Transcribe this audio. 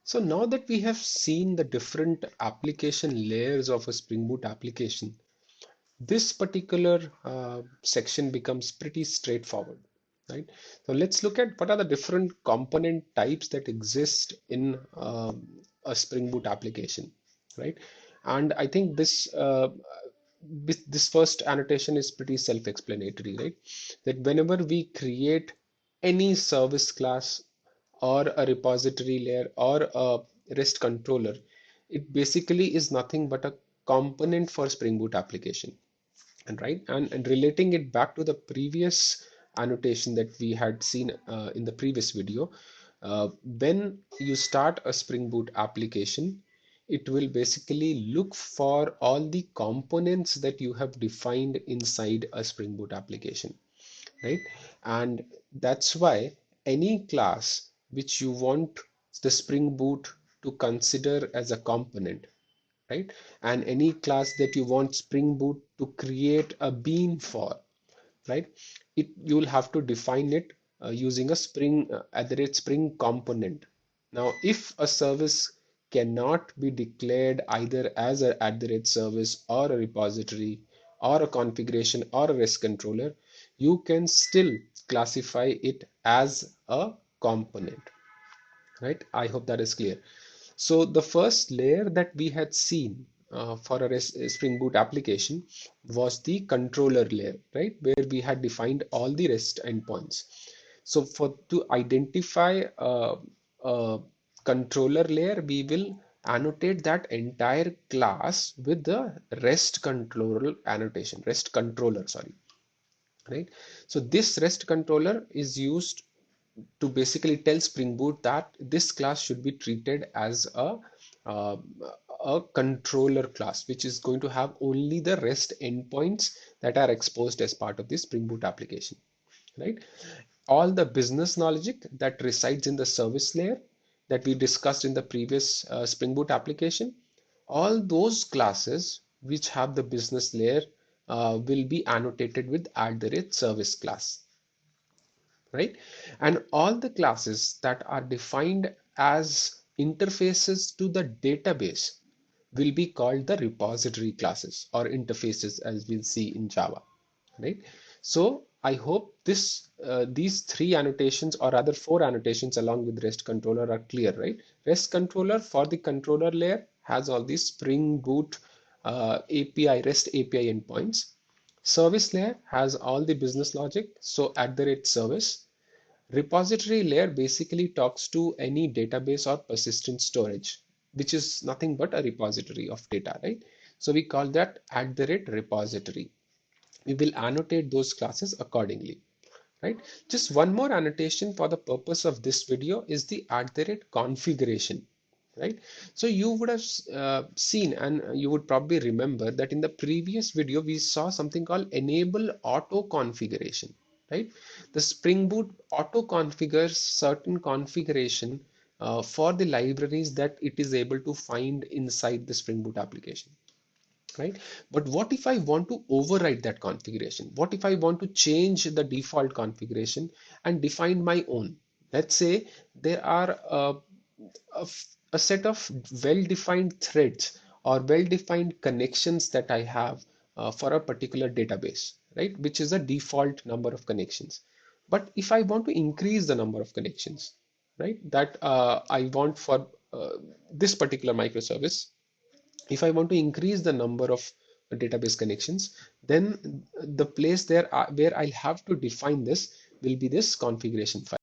So now that we have seen the different application layers of a Spring Boot application, this particular section becomes pretty straightforward, right? So let's look at what are the different component types that exist in a Spring Boot application, right? And I think this first annotation is pretty self-explanatory, right? That whenever we create any service class or a repository layer or a REST controller, it basically is nothing but a component for Spring Boot application. And right, and relating it back to the previous annotation that we had seen in the previous video, when you start a Spring Boot application, it will basically look for all the components that you have defined inside a Spring Boot application, right? And that's why any class which you want the Spring Boot to consider as a component, right? And any class that you want Spring Boot to create a bean for, right? You will have to define it using a Spring Spring component. Now, if a service cannot be declared either as a service or a repository or a configuration or a REST controller, you can still classify it as a component, right? I hope that is clear. So the first layer that we had seen for a Spring Boot application was the controller layer, right? Where we had defined all the REST endpoints. So for to identify a controller layer, we will annotate that entire class with the REST controller annotation, REST controller, sorry, right? So this REST controller is used to basically tell Spring Boot that this class should be treated as uh, a controller class, which is going to have only the REST endpoints that are exposed as part of the Spring Boot application, right? All the business logic that resides in the service layer that we discussed in the previous Spring Boot application, all those classes which have the business layer will be annotated with @service class, right? And all the classes that are defined as interfaces to the database will be called the repository classes or interfaces, as we'll see in Java, right? So I hope these three annotations, or rather four annotations along with REST controller, are clear, right? REST controller for the controller layer has all these Spring Boot API, REST API endpoints. Service layer has all the business logic, so @service. Repository layer basically talks to any database or persistent storage, which is nothing but a repository of data, right? So we call that @repository. We will annotate those classes accordingly, right? Just one more annotation for the purpose of this video is the @configuration, right? So you would have seen, and you would probably remember that in the previous video we saw something called enable auto configuration, right? The Spring Boot auto configures certain configuration for the libraries that it is able to find inside the Spring Boot application, right? But what if I want to override that configuration? What if I want to change the default configuration and define my own? Let's say there are a, a set of well-defined threads or well-defined connections that I have for a particular database, right? Which is a default number of connections. But if I want to increase the number of connections, right, that I want for this particular microservice, if I want to increase the number of database connections, then the place there where I'll have to define this will be this configuration file.